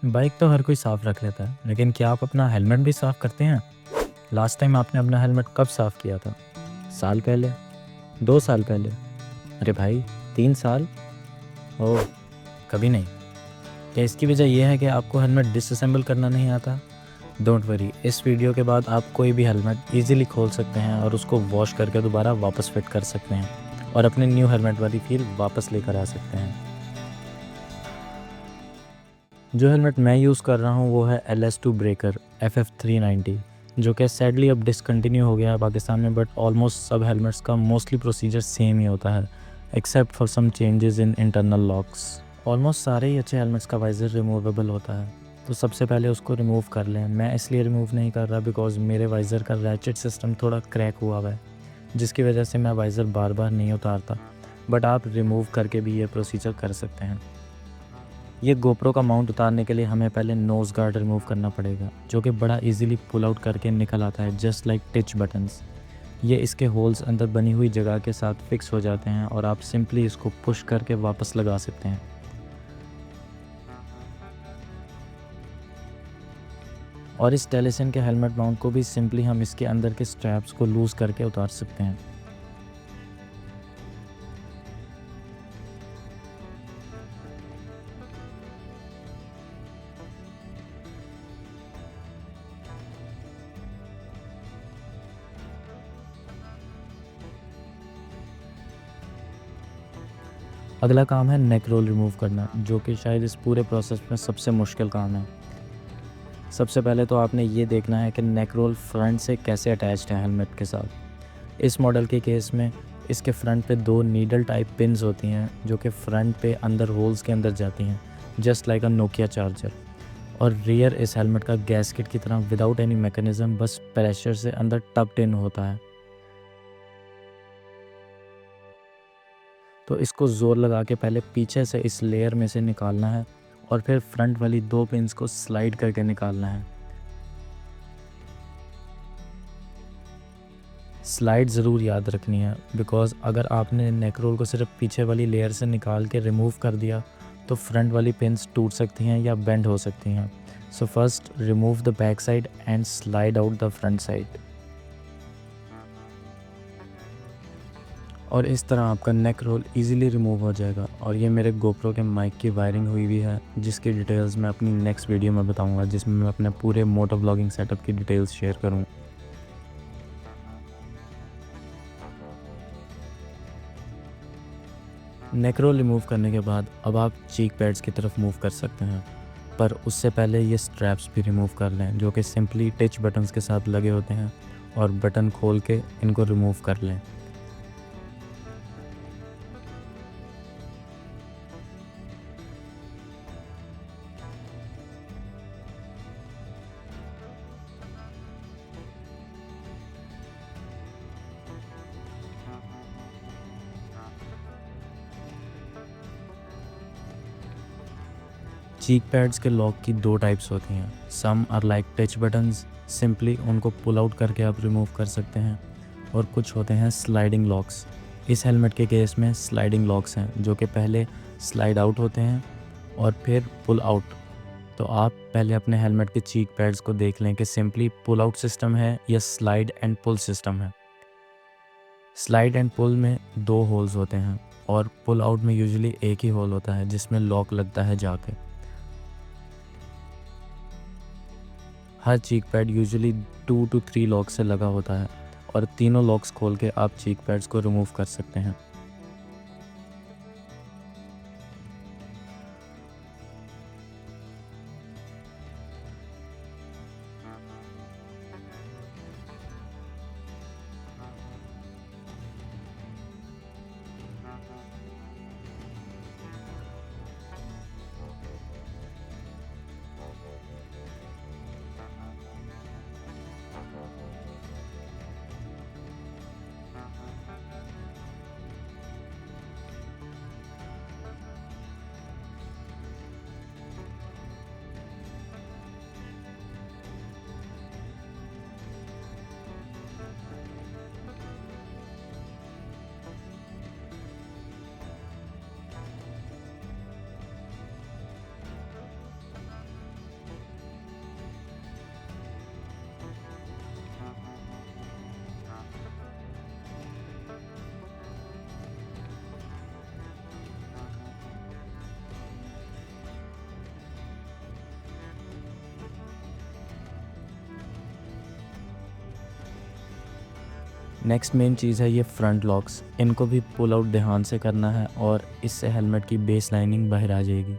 Bike तो हर कोई साफ़ रख लेता है, लेकिन क्या आप अपना हेलमेट भी साफ़ करते हैं? लास्ट टाइम आपने अपना हेलमेट कब साफ़ किया था? साल पहले? 2 साल पहले? अरे भाई, 3 साल? ओह! कभी नहीं। क्या इसकी वजह ये है कि आपको हेलमेट डिसअसेंबल करना नहीं आता? डोंट वरी, इस वीडियो के बाद आप कोई भी हेलमेट ईज़िली खोल सकते हैं और उसको वॉश करके दोबारा वापस फिट कर सकते हैं और अपने न्यू हेलमेट वाली फ़ील वापस लेकर आ सकते हैं। जो हेलमेट मैं यूज़ कर रहा हूँ वो है LS2 ब्रेकर FF390, जो कि सैडली अब डिसकंटिन्यू हो गया है पाकिस्तान में, बट ऑलमोस्ट सब हेलमेट्स का मोस्टली प्रोसीजर सेम ही होता है except for some changes in internal locks. Almost सारे ही अच्छे हेलमेट्स का वाइज़र रिमूवेबल होता है, तो सबसे पहले उसको रिमूव कर लें। मैं इसलिए रिमूव नहीं कर रहा बिकॉज़ मेरे वाइज़र का रैचेट सिस्टम थोड़ा क्रैक हुआ हुआ है, जिसकी वजह से मैं वाइज़र बार बार नहीं उतारता, बट आप रिमूव करके भी ये प्रोसीजर कर सकते हैं। ये गोप्रो का माउंट उतारने के लिए हमें पहले नोज़ गार्ड रिमूव करना पड़ेगा, जो कि बड़ा इजीली पुल आउट करके निकल आता है, जस्ट लाइक टिच बटन्स। ये इसके होल्स अंदर बनी हुई जगह के साथ फिक्स हो जाते हैं और आप सिंपली इसको पुश करके वापस लगा सकते हैं। और इस टेलीसन के हेलमेट माउंट को भी सिंपली हम इसके अंदर के स्ट्रैप्स को लूज़ करके उतार सकते हैं। अगला काम है नेक रोल रिमूव करना, जो कि शायद इस पूरे प्रोसेस में सबसे मुश्किल काम है। सबसे पहले तो आपने ये देखना है कि नेक रोल फ्रंट से कैसे अटैच्ड है हेलमेट के साथ। इस मॉडल के केस में इसके फ्रंट पे 2 नीडल टाइप पिन्स होती हैं, जो कि फ्रंट पे अंदर होल्स के अंदर जाती हैं, जस्ट लाइक अ नोकिया चार्जर। और रियर इस हेलमेट का गैस्केट की तरह विदाउट एनी मैकेनिज्म बस प्रेशर से अंदर टक्ड इन होता है। तो इसको ज़ोर लगा के पहले पीछे से इस लेयर में से निकालना है और फिर फ्रंट वाली 2 पिन्स को स्लाइड करके निकालना है। स्लाइड ज़रूर याद रखनी है, बिकॉज़ अगर आपने नेक रोल को सिर्फ पीछे वाली लेयर से निकाल के रिमूव कर दिया तो फ्रंट वाली पिन्स टूट सकती हैं या बेंड हो सकती हैं। So first remove the back side and slide out the front side. और इस तरह आपका नेक रोल इजीली रिमूव हो जाएगा। और ये मेरे गोप्रो के माइक की वायरिंग हुई हुई है, जिसकी डिटेल्स मैं अपनी नेक्स्ट वीडियो में बताऊंगा, जिसमें मैं अपने पूरे मोटो व्लॉगिंग सेटअप की डिटेल्स शेयर करूँ। नेक रोल रिमूव करने के बाद अब आप चीक पैड्स की तरफ मूव कर सकते हैं, पर उससे पहले ये स्ट्रैप्स भी रिमूव कर लें, जो कि सिंपली टच बटन्स के साथ लगे होते हैं, और बटन खोल के इनको रिमूव कर लें। चीक पैड्स के लॉक की 2 टाइप्स होती हैं। Some are like touch buttons, simply उनको पुल आउट करके आप रिमूव कर सकते हैं, और कुछ होते हैं स्लाइडिंग लॉक्स। इस हेलमेट के केस में स्लाइडिंग लॉक्स हैं, जो कि पहले स्लाइड आउट होते हैं और फिर पुल आउट। तो आप पहले अपने हेलमेट के चीक पैड्स को देख लें कि सिंपली पुल आउट सिस्टम है या स्लाइड एंड पुल सिस्टम है। स्लाइड एंड पुल में 2 होल्स होते हैं और पुल आउट में यूजुअली एक ही होल होता है जिसमें लॉक लगता है जाके। हर चीक पैड यूजुअली 2 to 3 लॉक से लगा होता है, और तीनों लॉक्स खोल के आप चीक पैड्स को रिमूव कर सकते हैं। नेक्स्ट मेन चीज़ है ये फ्रंट लॉक्स, इनको भी पुल आउट ध्यान से करना है और इससे हेलमेट की बेस लाइनिंग बाहर आ जाएगी।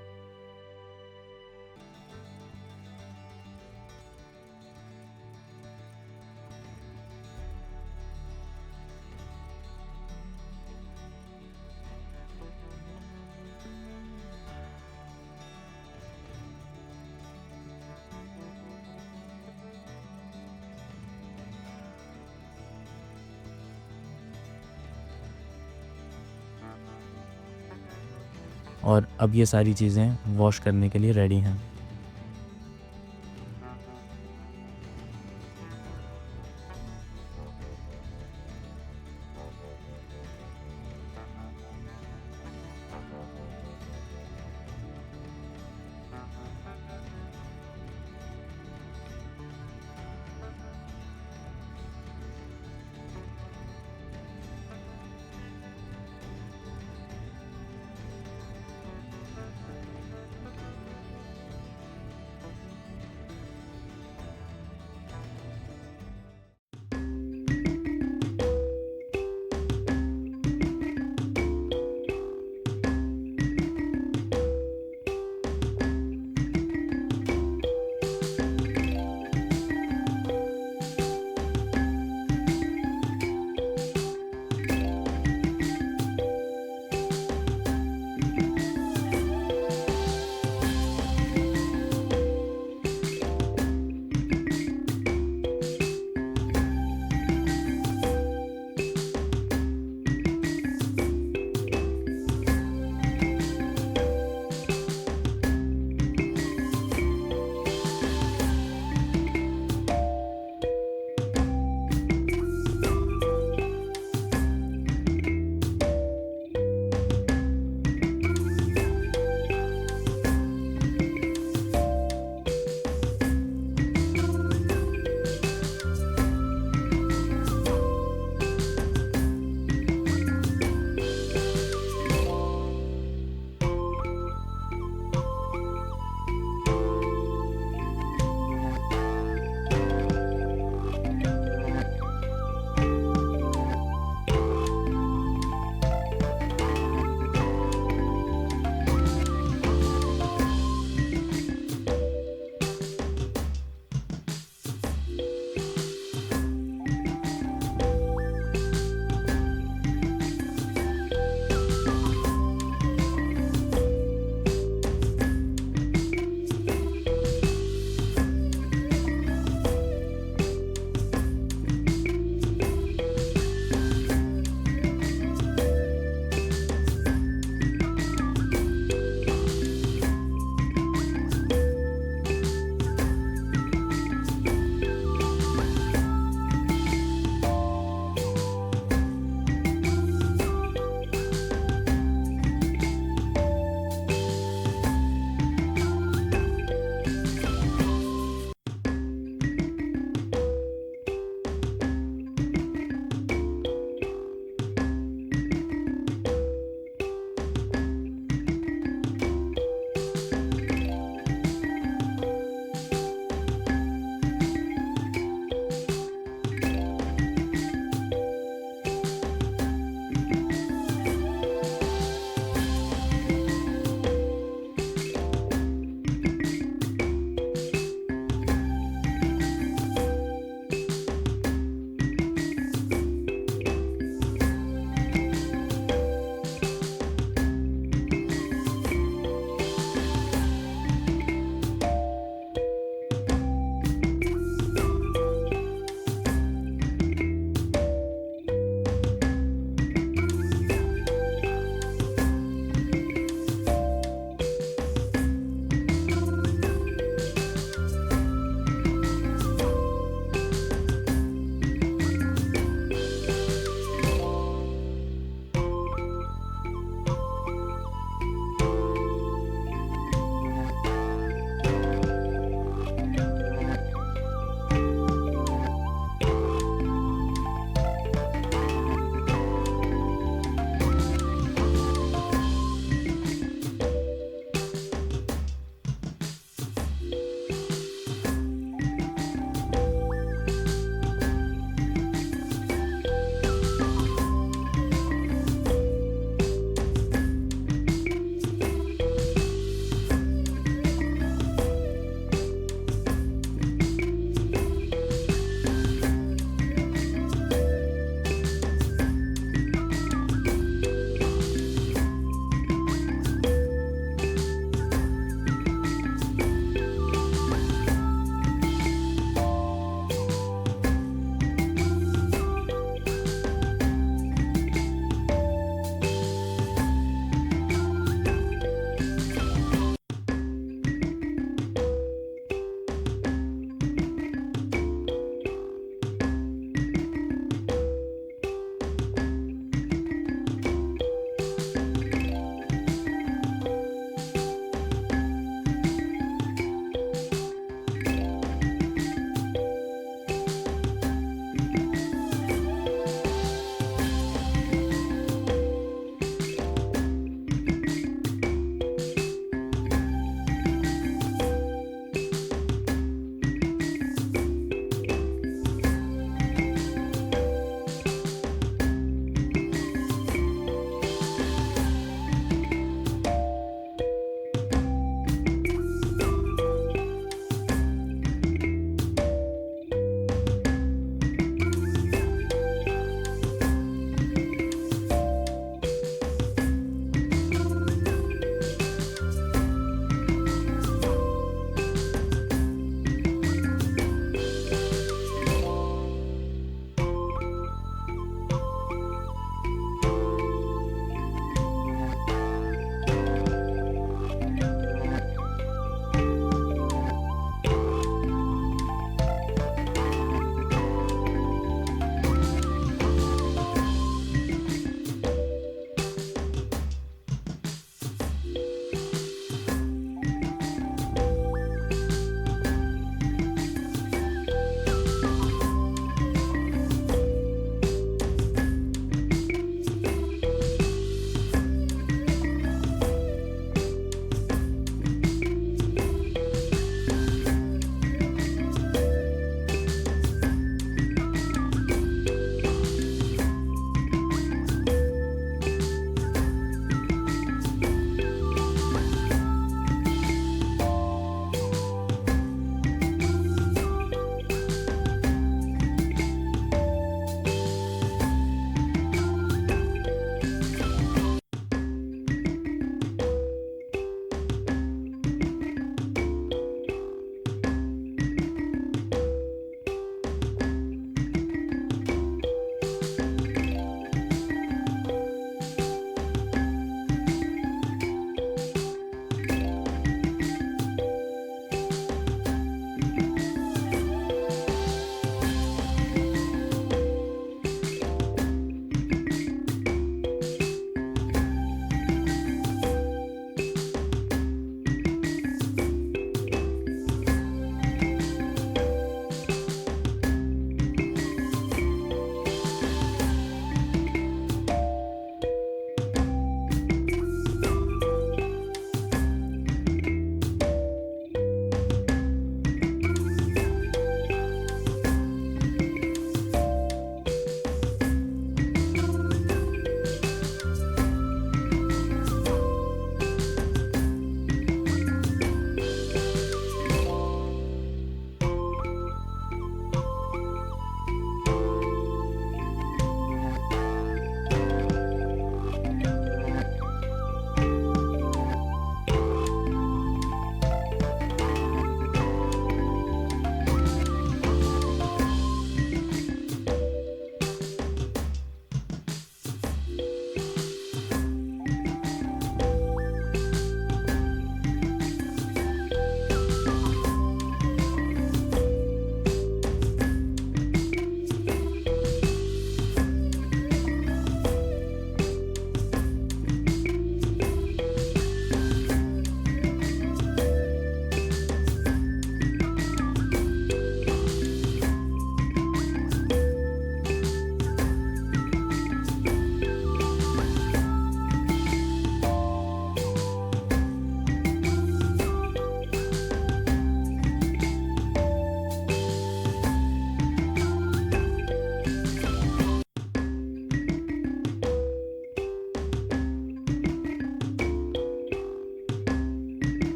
और अब ये सारी चीज़ें वॉश करने के लिए रेडी हैं।